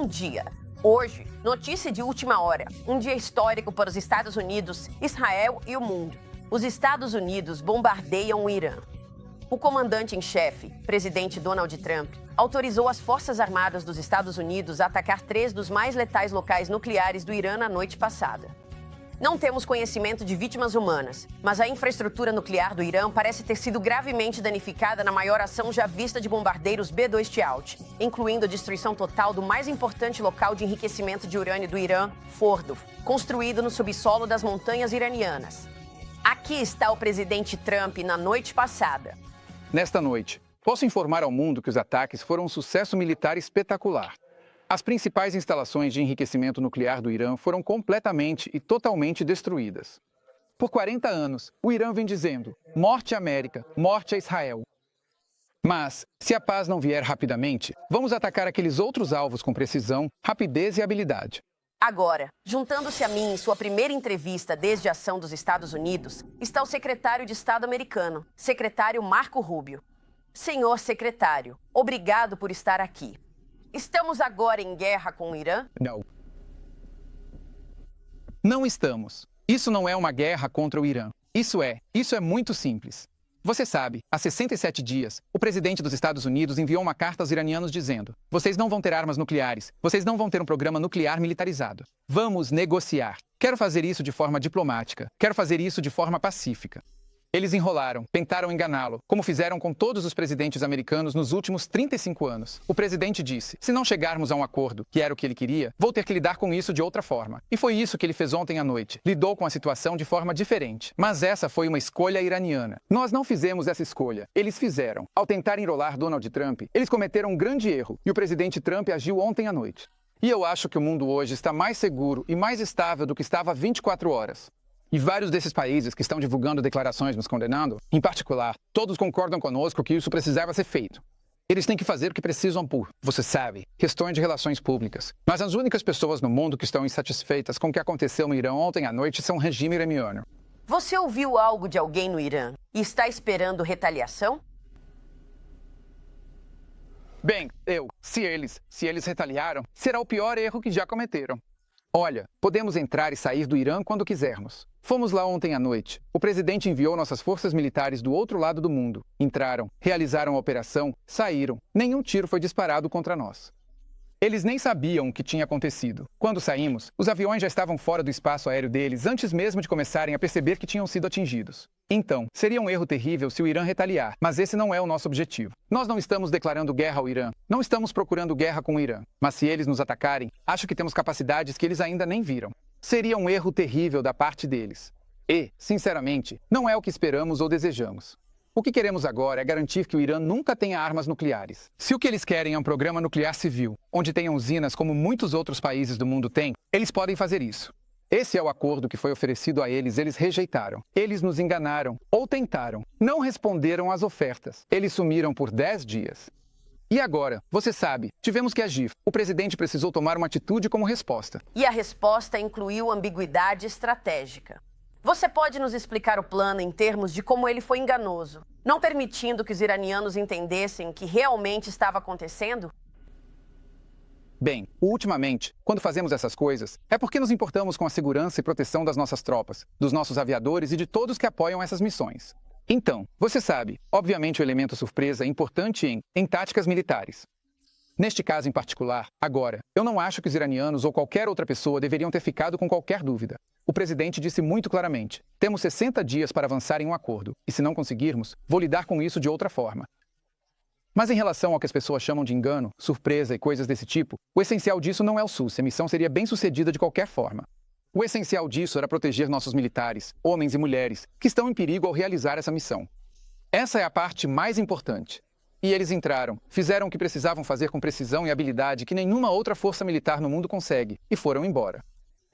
um dia. Hoje, notícia de última hora, um dia histórico para os Estados Unidos, Israel e o mundo. Os Estados Unidos bombardeiam o Irã. O comandante-em-chefe, presidente Donald Trump, autorizou as Forças Armadas dos Estados Unidos a atacar 3 dos mais letais locais nucleares do Irã na noite passada. Não temos conhecimento de vítimas humanas, mas a infraestrutura nuclear do Irã parece ter sido gravemente danificada na maior ação já vista de bombardeiros B-2 Typhoon, incluindo a destruição total do mais importante local de enriquecimento de urânio do Irã, Fordo, construído no subsolo das montanhas iranianas. Aqui está o presidente Trump na noite passada. Nesta noite, posso informar ao mundo que os ataques foram um sucesso militar espetacular. As principais instalações de enriquecimento nuclear do Irã foram completamente e totalmente destruídas. Por 40 anos, o Irã vem dizendo: morte à América, morte a Israel. Mas, se a paz não vier rapidamente, vamos atacar aqueles outros alvos com precisão, rapidez e habilidade. Agora, juntando-se a mim em sua primeira entrevista desde a ação dos Estados Unidos, está o secretário de Estado americano, secretário Marco Rubio. Senhor secretário, obrigado por estar aqui. Estamos agora em guerra com o Irã? Não. Não estamos. Isso não é uma guerra contra o Irã. Isso é muito simples. Você sabe, há 67 dias, o presidente dos Estados Unidos enviou uma carta aos iranianos dizendo: vocês não vão ter armas nucleares, vocês não vão ter um programa nuclear militarizado. Vamos negociar. Quero fazer isso de forma diplomática. Quero fazer isso de forma pacífica. Eles enrolaram, tentaram enganá-lo, como fizeram com todos os presidentes americanos nos últimos 35 anos. O presidente disse: se não chegarmos a um acordo, que era o que ele queria, vou ter que lidar com isso de outra forma. E foi isso que ele fez ontem à noite. Lidou com a situação de forma diferente. Mas essa foi uma escolha iraniana. Nós não fizemos essa escolha. Eles fizeram. Ao tentar enrolar Donald Trump, eles cometeram um grande erro. E o presidente Trump agiu ontem à noite. E eu acho que o mundo hoje está mais seguro e mais estável do que estava há 24 horas. E vários desses países que estão divulgando declarações nos condenando, em particular, todos concordam conosco que isso precisava ser feito. Eles têm que fazer o que precisam por, você sabe, questões de relações públicas. Mas as únicas pessoas no mundo que estão insatisfeitas com o que aconteceu no Irã ontem à noite são o regime iraniano. Você ouviu algo de alguém no Irã e está esperando retaliação? Bem, se eles retaliaram, será o pior erro que já cometeram. Olha, podemos entrar e sair do Irã quando quisermos. Fomos lá ontem à noite. O presidente enviou nossas forças militares do outro lado do mundo. Entraram, realizaram a operação, saíram. Nenhum tiro foi disparado contra nós. Eles nem sabiam o que tinha acontecido. Quando saímos, os aviões já estavam fora do espaço aéreo deles antes mesmo de começarem a perceber que tinham sido atingidos. Então, seria um erro terrível se o Irã retaliar, mas esse não é o nosso objetivo. Nós não estamos declarando guerra ao Irã, não estamos procurando guerra com o Irã. Mas se eles nos atacarem, acho que temos capacidades que eles ainda nem viram. Seria um erro terrível da parte deles. E, sinceramente, não é o que esperamos ou desejamos. O que queremos agora é garantir que o Irã nunca tenha armas nucleares. Se o que eles querem é um programa nuclear civil, onde tenham usinas como muitos outros países do mundo têm, eles podem fazer isso. Esse é o acordo que foi oferecido a eles, eles rejeitaram. Eles nos enganaram, ou tentaram. Não responderam às ofertas. Eles sumiram por 10 dias. E agora, você sabe, tivemos que agir. O presidente precisou tomar uma atitude como resposta. E a resposta incluiu ambiguidade estratégica. Você pode nos explicar o plano em termos de como ele foi enganoso, não permitindo que os iranianos entendessem o que realmente estava acontecendo? Bem, ultimamente, quando fazemos essas coisas, é porque nos importamos com a segurança e proteção das nossas tropas, dos nossos aviadores e de todos que apoiam essas missões. Então, você sabe, obviamente o elemento surpresa é importante em táticas militares. Neste caso em particular, agora, eu não acho que os iranianos ou qualquer outra pessoa deveriam ter ficado com qualquer dúvida. O presidente disse muito claramente: temos 60 dias para avançar em um acordo, e se não conseguirmos, vou lidar com isso de outra forma. Mas em relação ao que as pessoas chamam de engano, surpresa e coisas desse tipo, o essencial disso não é o SUS, a missão seria bem sucedida de qualquer forma. O essencial disso era proteger nossos militares, homens e mulheres, que estão em perigo ao realizar essa missão. Essa é a parte mais importante. E eles entraram, fizeram o que precisavam fazer com precisão e habilidade que nenhuma outra força militar no mundo consegue, e foram embora.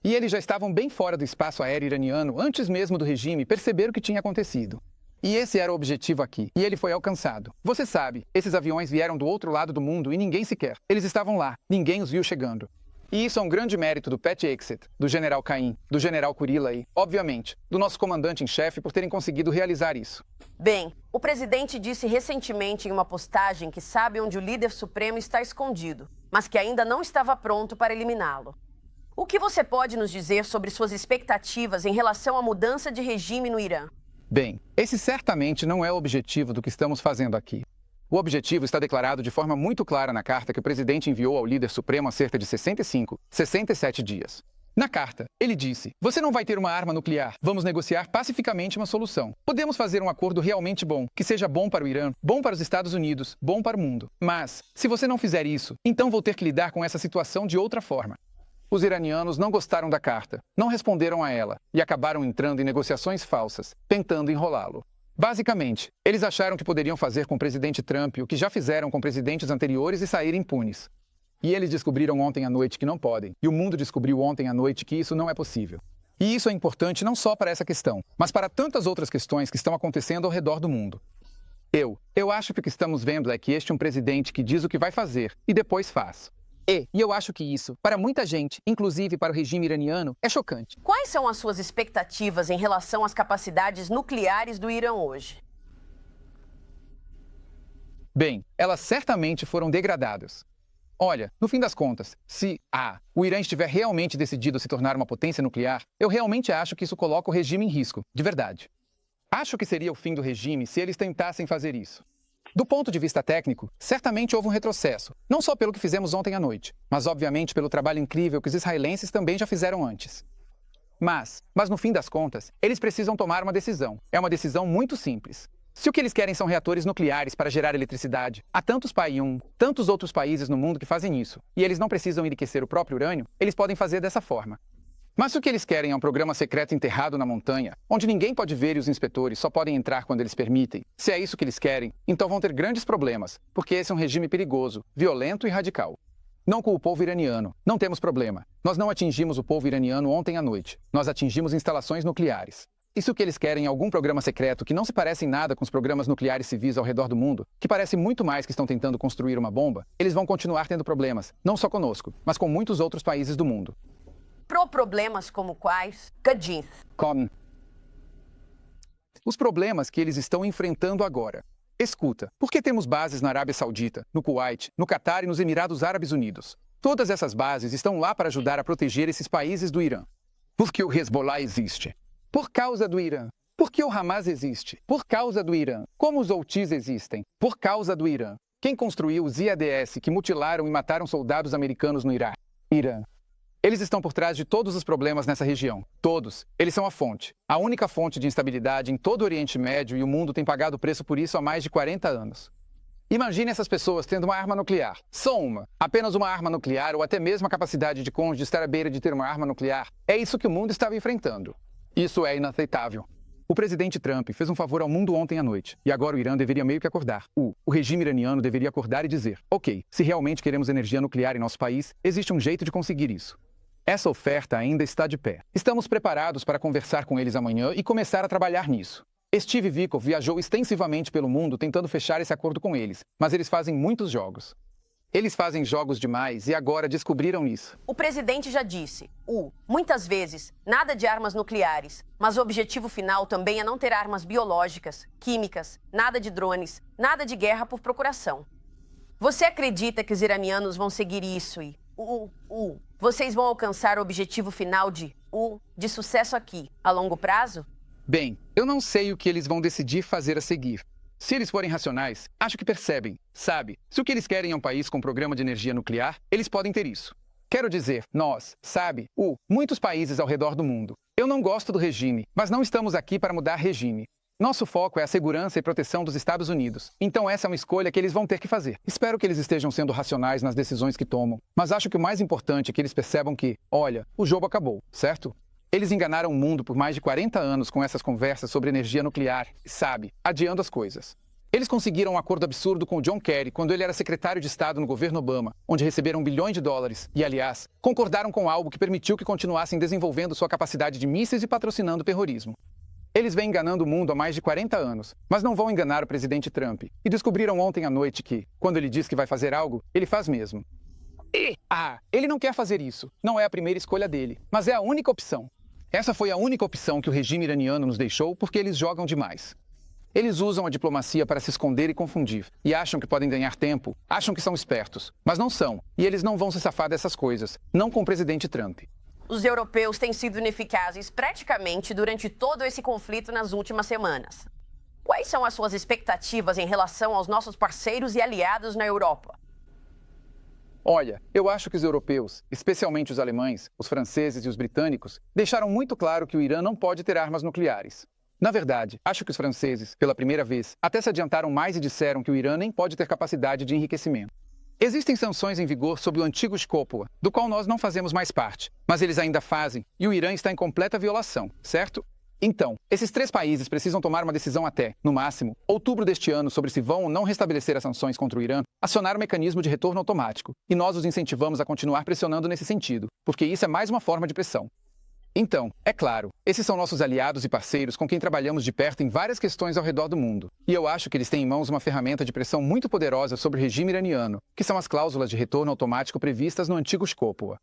E eles já estavam bem fora do espaço aéreo iraniano antes mesmo do regime perceber o que tinha acontecido. E esse era o objetivo aqui, e ele foi alcançado. Você sabe, esses aviões vieram do outro lado do mundo e ninguém sequer. Eles estavam lá, ninguém os viu chegando. E isso é um grande mérito do Pat Exet, do general Caim, do general Kurila e, obviamente, do nosso comandante-em-chefe por terem conseguido realizar isso. Bem, o presidente disse recentemente em uma postagem que sabe onde o líder supremo está escondido. mas que ainda não estava pronto para eliminá-lo. O que você pode nos dizer sobre suas expectativas em relação à mudança de regime no Irã? Bem, esse certamente não é o objetivo do que estamos fazendo aqui. O objetivo está declarado de forma muito clara na carta que o presidente enviou ao líder supremo há cerca de 67 dias. Na carta, ele disse: "Você não vai ter uma arma nuclear. Vamos negociar pacificamente uma solução. Podemos fazer um acordo realmente bom, que seja bom para o Irã, bom para os Estados Unidos, bom para o mundo. Mas, se você não fizer isso, então vou ter que lidar com essa situação de outra forma." Os iranianos não gostaram da carta, não responderam a ela e acabaram entrando em negociações falsas, tentando enrolá-lo. Basicamente, eles acharam que poderiam fazer com o presidente Trump o que já fizeram com presidentes anteriores e sair impunes. E eles descobriram ontem à noite que não podem, e o mundo descobriu ontem à noite que isso não é possível. E isso é importante não só para essa questão, mas para tantas outras questões que estão acontecendo ao redor do mundo. Eu acho que o que estamos vendo é que este é um presidente que diz o que vai fazer e depois faz. E eu acho que isso, para muita gente, inclusive para o regime iraniano, é chocante. Quais são as suas expectativas em relação às capacidades nucleares do Irã hoje? Bem, elas certamente foram degradadas. Olha, no fim das contas, se o Irã estiver realmente decidido a se tornar uma potência nuclear, eu realmente acho que isso coloca o regime em risco, de verdade. Acho que seria o fim do regime se eles tentassem fazer isso. Do ponto de vista técnico, certamente houve um retrocesso, não só pelo que fizemos ontem à noite, mas obviamente pelo trabalho incrível que os israelenses também já fizeram antes. Mas no fim das contas, eles precisam tomar uma decisão. É uma decisão muito simples. Se o que eles querem são reatores nucleares para gerar eletricidade, há tantos outros países no mundo que fazem isso, e eles não precisam enriquecer o próprio urânio, eles podem fazer dessa forma. Mas se o que eles querem é um programa secreto enterrado na montanha, onde ninguém pode ver e os inspetores só podem entrar quando eles permitem, se é isso que eles querem, então vão ter grandes problemas, porque esse é um regime perigoso, violento e radical. Não com o povo iraniano, não temos problema. Nós não atingimos o povo iraniano ontem à noite. Nós atingimos instalações nucleares. E se o que eles querem é algum programa secreto que não se parece em nada com os programas nucleares civis ao redor do mundo, que parece muito mais que estão tentando construir uma bomba, eles vão continuar tendo problemas, não só conosco, mas com muitos outros países do mundo. Problemas como quais? Cadins. Com os problemas que eles estão enfrentando agora. Escuta, por que temos bases na Arábia Saudita, no Kuwait, no Catar e nos Emirados Árabes Unidos? Todas essas bases estão lá para ajudar a proteger esses países do Irã. Porque o Hezbollah existe. Por causa do Irã. Porque o Hamas existe. Por causa do Irã. Como os Houthis existem. Por causa do Irã. Quem construiu os IADS que mutilaram e mataram soldados americanos no Iraque? Irã. Eles estão por trás de todos os problemas nessa região. Todos. Eles são a fonte. A única fonte de instabilidade em todo o Oriente Médio, e o mundo tem pagado o preço por isso há mais de 40 anos. Imagine essas pessoas tendo uma arma nuclear. Só uma. Apenas uma arma nuclear, ou até mesmo a capacidade de cônjuge estar à beira de ter uma arma nuclear. É isso que o mundo estava enfrentando. Isso é inaceitável. O presidente Trump fez um favor ao mundo ontem à noite, e agora o Irã deveria meio que acordar. O regime iraniano deveria acordar e dizer: ok, se realmente queremos energia nuclear em nosso país, existe um jeito de conseguir isso. Essa oferta ainda está de pé. Estamos preparados para conversar com eles amanhã e começar a trabalhar nisso. Steve Witkoff viajou extensivamente pelo mundo tentando fechar esse acordo com eles, mas eles fazem muitos jogos. Eles fazem jogos demais e agora descobriram isso. O presidente já disse, muitas vezes, nada de armas nucleares, mas o objetivo final também é não ter armas biológicas, químicas, nada de drones, nada de guerra por procuração. Você acredita que os iranianos vão seguir isso e, vocês vão alcançar o objetivo final de sucesso aqui, a longo prazo? Bem, eu não sei o que eles vão decidir fazer a seguir. Se eles forem racionais, acho que percebem, sabe? Se o que eles querem é um país com programa de energia nuclear, eles podem ter isso. Quero dizer, nós, sabe, muitos países ao redor do mundo. Eu não gosto do regime, mas não estamos aqui para mudar regime. Nosso foco é a segurança e proteção dos Estados Unidos. Então essa é uma escolha que eles vão ter que fazer. Espero que eles estejam sendo racionais nas decisões que tomam. Mas acho que o mais importante é que eles percebam que, olha, o jogo acabou, certo? Eles enganaram o mundo por mais de 40 anos com essas conversas sobre energia nuclear, sabe, adiando as coisas. Eles conseguiram um acordo absurdo com o John Kerry quando ele era secretário de Estado no governo Obama, onde receberam bilhões de dólares e, aliás, concordaram com algo que permitiu que continuassem desenvolvendo sua capacidade de mísseis e patrocinando o terrorismo. Eles vêm enganando o mundo há mais de 40 anos, mas não vão enganar o presidente Trump. E descobriram ontem à noite que, quando ele diz que vai fazer algo, ele faz mesmo. Ele não quer fazer isso. Não é a primeira escolha dele, mas é a única opção. Essa foi a única opção que o regime iraniano nos deixou porque eles jogam demais. Eles usam a diplomacia para se esconder e confundir. E acham que podem ganhar tempo. Acham que são espertos. Mas não são. E eles não vão se safar dessas coisas. Não com o presidente Trump. Os europeus têm sido ineficazes praticamente durante todo esse conflito nas últimas semanas. Quais são as suas expectativas em relação aos nossos parceiros e aliados na Europa? Olha, eu acho que os europeus, especialmente os alemães, os franceses e os britânicos, deixaram muito claro que o Irã não pode ter armas nucleares. Na verdade, acho que os franceses, pela primeira vez, até se adiantaram mais e disseram que o Irã nem pode ter capacidade de enriquecimento. Existem sanções em vigor sobre o antigo SCOPUA, do qual nós não fazemos mais parte, mas eles ainda fazem, e o Irã está em completa violação, certo? Então, esses 3 países precisam tomar uma decisão até, no máximo, outubro deste ano sobre se vão ou não restabelecer as sanções contra o Irã, acionar o mecanismo de retorno automático, e nós os incentivamos a continuar pressionando nesse sentido, porque isso é mais uma forma de pressão. Então, é claro, esses são nossos aliados e parceiros com quem trabalhamos de perto em várias questões ao redor do mundo. E eu acho que eles têm em mãos uma ferramenta de pressão muito poderosa sobre o regime iraniano, que são as cláusulas de retorno automático previstas no antigo SCOPUA.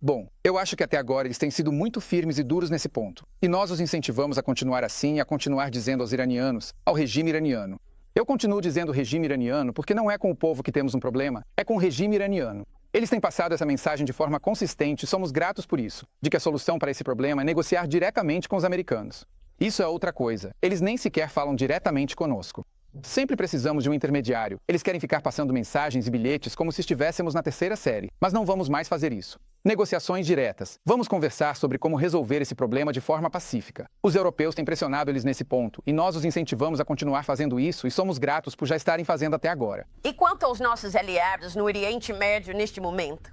Bom, eu acho que até agora eles têm sido muito firmes e duros nesse ponto. E nós os incentivamos a continuar assim e a continuar dizendo aos iranianos, ao regime iraniano. Eu continuo dizendo regime iraniano porque não é com o povo que temos um problema, é com o regime iraniano. Eles têm passado essa mensagem de forma consistente e somos gratos por isso, de que a solução para esse problema é negociar diretamente com os americanos. Isso é outra coisa. Eles nem sequer falam diretamente conosco. Sempre precisamos de um intermediário. Eles querem ficar passando mensagens e bilhetes como se estivéssemos na 3ª série, mas não vamos mais fazer isso. Negociações diretas. Vamos conversar sobre como resolver esse problema de forma pacífica. Os europeus têm pressionado eles nesse ponto, e nós os incentivamos a continuar fazendo isso e somos gratos por já estarem fazendo até agora. E quanto aos nossos aliados no Oriente Médio neste momento?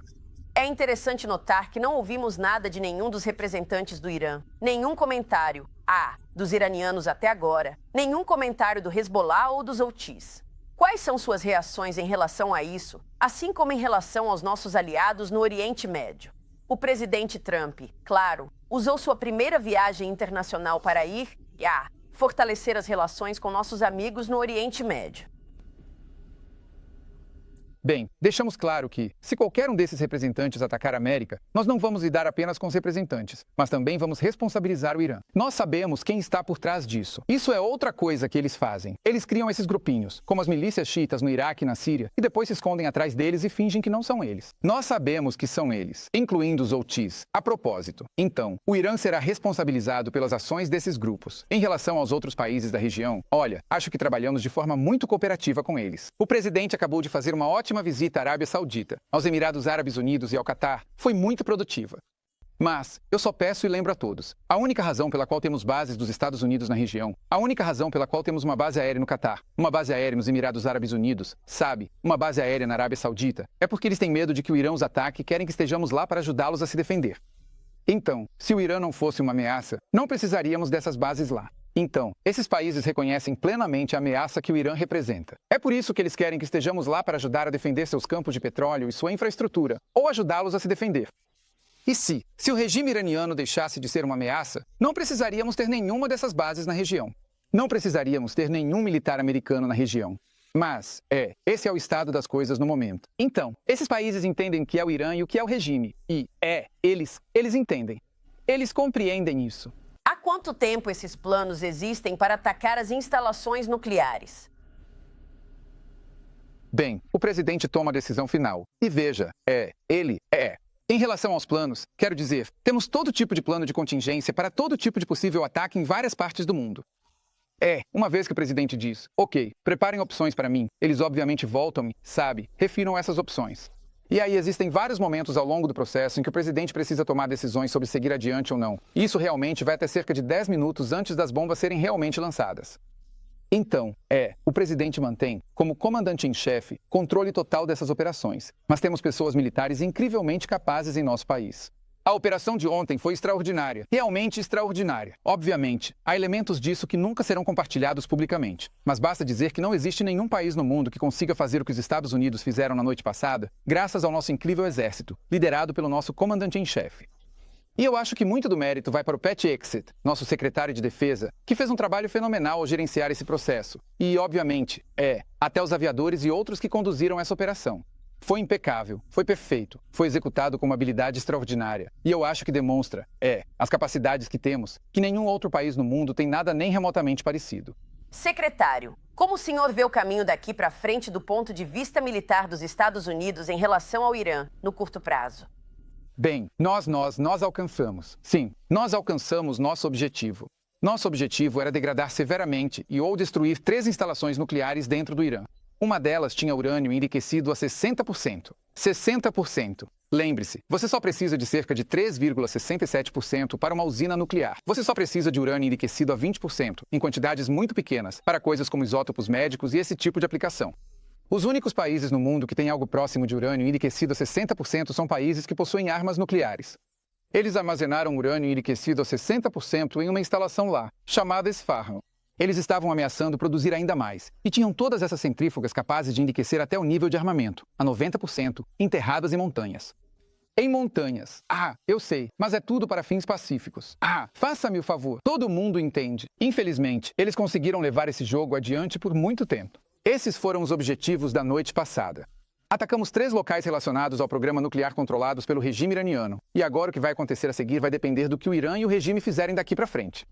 É interessante notar que não ouvimos nada de nenhum dos representantes do Irã. Nenhum comentário, dos iranianos até agora. Nenhum comentário do Hezbollah ou dos Houthis. Quais são suas reações em relação a isso, assim como em relação aos nossos aliados no Oriente Médio? O presidente Trump, claro, usou sua primeira viagem internacional para ir fortalecer as relações com nossos amigos no Oriente Médio. Bem, deixamos claro que, se qualquer um desses representantes atacar a América, nós não vamos lidar apenas com os representantes, mas também vamos responsabilizar o Irã. Nós sabemos quem está por trás disso. Isso é outra coisa que eles fazem. Eles criam esses grupinhos, como as milícias xiitas no Iraque e na Síria, e depois se escondem atrás deles e fingem que não são eles. Nós sabemos que são eles, incluindo os Houthis. A propósito, então, o Irã será responsabilizado pelas ações desses grupos. Em relação aos outros países da região, olha, acho que trabalhamos de forma muito cooperativa com eles. O presidente acabou de fazer uma ótima visita à Arábia Saudita, aos Emirados Árabes Unidos e ao Catar. Foi muito produtiva. Mas, eu só peço e lembro a todos, a única razão pela qual temos bases dos Estados Unidos na região, a única razão pela qual temos uma base aérea no Catar, uma base aérea nos Emirados Árabes Unidos, uma base aérea na Arábia Saudita, é porque eles têm medo de que o Irã os ataque e querem que estejamos lá para ajudá-los a se defender. Então, se o Irã não fosse uma ameaça, não precisaríamos dessas bases lá. Então, esses países reconhecem plenamente a ameaça que o Irã representa. É por isso que eles querem que estejamos lá para ajudar a defender seus campos de petróleo e sua infraestrutura, ou ajudá-los a se defender. E se o regime iraniano deixasse de ser uma ameaça, não precisaríamos ter nenhuma dessas bases na região. Não precisaríamos ter nenhum militar americano na região. Mas, esse é o estado das coisas no momento. Então, esses países entendem o que é o Irã e o que é o regime. E, eles entendem. Eles compreendem isso. Há quanto tempo esses planos existem para atacar as instalações nucleares? Bem, o presidente toma a decisão final. E veja, ele. Em relação aos planos, quero dizer, temos todo tipo de plano de contingência para todo tipo de possível ataque em várias partes do mundo. Uma vez que o presidente diz, ok, preparem opções para mim, eles obviamente voltam-me, refiram essas opções. E aí existem vários momentos ao longo do processo em que o presidente precisa tomar decisões sobre seguir adiante ou não. E isso realmente vai até cerca de 10 minutos antes das bombas serem realmente lançadas. Então, o presidente mantém, como comandante em chefe, controle total dessas operações. Mas temos pessoas militares incrivelmente capazes em nosso país. A operação de ontem foi extraordinária, realmente extraordinária. Obviamente, há elementos disso que nunca serão compartilhados publicamente. Mas basta dizer que não existe nenhum país no mundo que consiga fazer o que os Estados Unidos fizeram na noite passada, graças ao nosso incrível exército, liderado pelo nosso comandante em chefe. E eu acho que muito do mérito vai para o Pat Exit, nosso secretário de defesa, que fez um trabalho fenomenal ao gerenciar esse processo. E, obviamente, até os aviadores e outros que conduziram essa operação. Foi impecável, foi perfeito, foi executado com uma habilidade extraordinária. E eu acho que demonstra, as capacidades que temos, que nenhum outro país no mundo tem nada nem remotamente parecido. Secretário, como o senhor vê o caminho daqui para frente do ponto de vista militar dos Estados Unidos em relação ao Irã, no curto prazo? Bem, nós alcançamos. Sim, nós alcançamos nosso objetivo. Nosso objetivo era degradar severamente ou destruir 3 instalações nucleares dentro do Irã. Uma delas tinha urânio enriquecido a 60%. 60%. Lembre-se, você só precisa de cerca de 3,67% para uma usina nuclear. Você só precisa de urânio enriquecido a 20%, em quantidades muito pequenas, para coisas como isótopos médicos e esse tipo de aplicação. Os únicos países no mundo que têm algo próximo de urânio enriquecido a 60% são países que possuem armas nucleares. Eles armazenaram urânio enriquecido a 60% em uma instalação lá, chamada Isfahan. Eles estavam ameaçando produzir ainda mais, e tinham todas essas centrífugas capazes de enriquecer até o nível de armamento, a 90%, enterradas em montanhas. Em montanhas. Eu sei, mas é tudo para fins pacíficos. Faça-me o favor, todo mundo entende. Infelizmente, eles conseguiram levar esse jogo adiante por muito tempo. Esses foram os objetivos da noite passada. Atacamos 3 locais relacionados ao programa nuclear controlados pelo regime iraniano, e agora o que vai acontecer a seguir vai depender do que o Irã e o regime fizerem daqui para frente.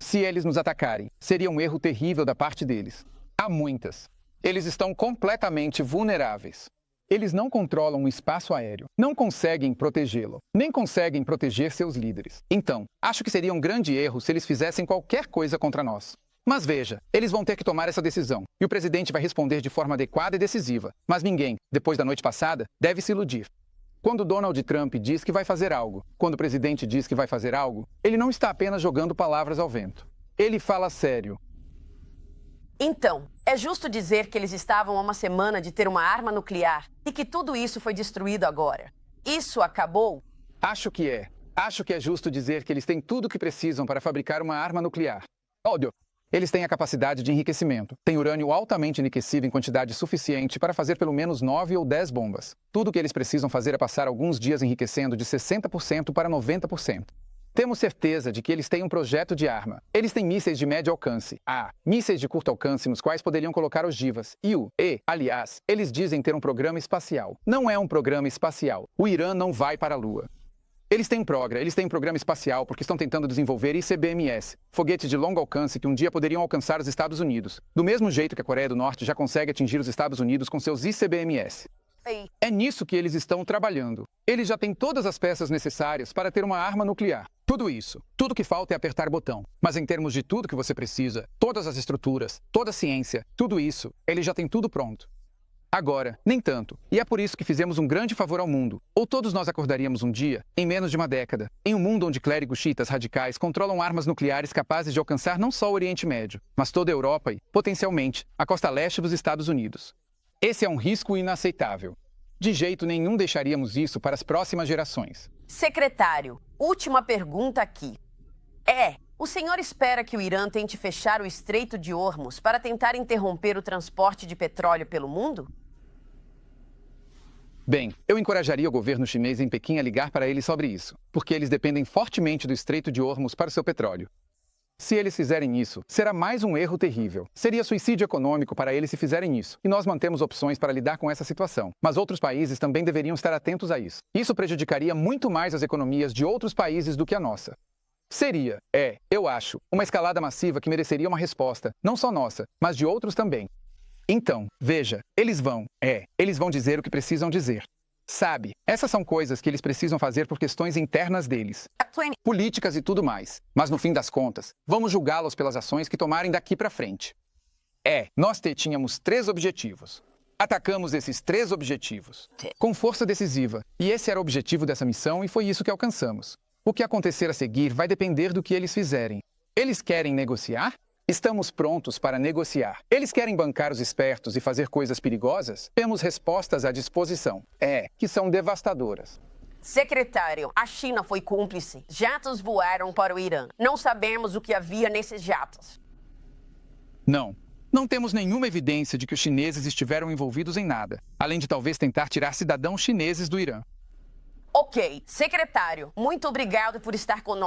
Se eles nos atacarem, seria um erro terrível da parte deles. Há muitas. Eles estão completamente vulneráveis. Eles não controlam o espaço aéreo, não conseguem protegê-lo, nem conseguem proteger seus líderes. Então, acho que seria um grande erro se eles fizessem qualquer coisa contra nós. Mas veja, eles vão ter que tomar essa decisão, e o presidente vai responder de forma adequada e decisiva. Mas ninguém, depois da noite passada, deve se iludir. Quando Donald Trump diz que vai fazer algo, quando o presidente diz que vai fazer algo, ele não está apenas jogando palavras ao vento. Ele fala sério. Então, é justo dizer que eles estavam a uma semana de ter uma arma nuclear e que tudo isso foi destruído agora. Isso acabou? Acho que é. Acho que é justo dizer que eles têm tudo o que precisam para fabricar uma arma nuclear. Óbvio. Eles têm a capacidade de enriquecimento. Têm urânio altamente enriquecido em quantidade suficiente para fazer pelo menos 9 ou 10 bombas. Tudo o que eles precisam fazer é passar alguns dias enriquecendo de 60% para 90%. Temos certeza de que eles têm um projeto de arma. Eles têm mísseis de médio alcance. Mísseis de curto alcance nos quais poderiam colocar ogivas. Aliás, eles dizem ter um programa espacial. Não é um programa espacial. O Irã não vai para a Lua. Eles têm um programa espacial porque estão tentando desenvolver ICBMS, foguetes de longo alcance que um dia poderiam alcançar os Estados Unidos, do mesmo jeito que a Coreia do Norte já consegue atingir os Estados Unidos com seus ICBMS. É nisso que eles estão trabalhando. Eles já têm todas as peças necessárias para ter uma arma nuclear. Tudo isso. Tudo que falta é apertar botão. Mas em termos de tudo que você precisa, todas as estruturas, toda a ciência, tudo isso, eles já têm tudo pronto. Agora, nem tanto. E é por isso que fizemos um grande favor ao mundo. Ou todos nós acordaríamos um dia, em menos de uma década, em um mundo onde clérigos xiitas radicais controlam armas nucleares capazes de alcançar não só o Oriente Médio, mas toda a Europa e, potencialmente, a costa leste dos Estados Unidos. Esse é um risco inaceitável. De jeito nenhum deixaríamos isso para as próximas gerações. Secretário, última pergunta aqui. O senhor espera que o Irã tente fechar o Estreito de Hormuz para tentar interromper o transporte de petróleo pelo mundo? Bem, eu encorajaria o governo chinês em Pequim a ligar para eles sobre isso, porque eles dependem fortemente do Estreito de Hormuz para o seu petróleo. Se eles fizerem isso, será mais um erro terrível. Seria suicídio econômico para eles se fizerem isso. E nós mantemos opções para lidar com essa situação. Mas outros países também deveriam estar atentos a isso. Isso prejudicaria muito mais as economias de outros países do que a nossa. Seria, eu acho, uma escalada massiva que mereceria uma resposta, não só nossa, mas de outros também. Então, veja, eles vão dizer o que precisam dizer. Sabe, essas são coisas que eles precisam fazer por questões internas deles. Políticas e tudo mais. Mas no fim das contas, vamos julgá-los pelas ações que tomarem daqui para frente. Nós tínhamos 3 objetivos. Atacamos esses 3 objetivos com força decisiva. E esse era o objetivo dessa missão e foi isso que alcançamos. O que acontecer a seguir vai depender do que eles fizerem. Eles querem negociar? Estamos prontos para negociar. Eles querem bancar os espertos e fazer coisas perigosas? Temos respostas à disposição. Que são devastadoras. Secretário, a China foi cúmplice. Jatos voaram para o Irã. Não sabemos o que havia nesses jatos. Não temos nenhuma evidência de que os chineses estiveram envolvidos em nada, além de talvez tentar tirar cidadãos chineses do Irã. Ok, secretário, muito obrigado por estar conosco.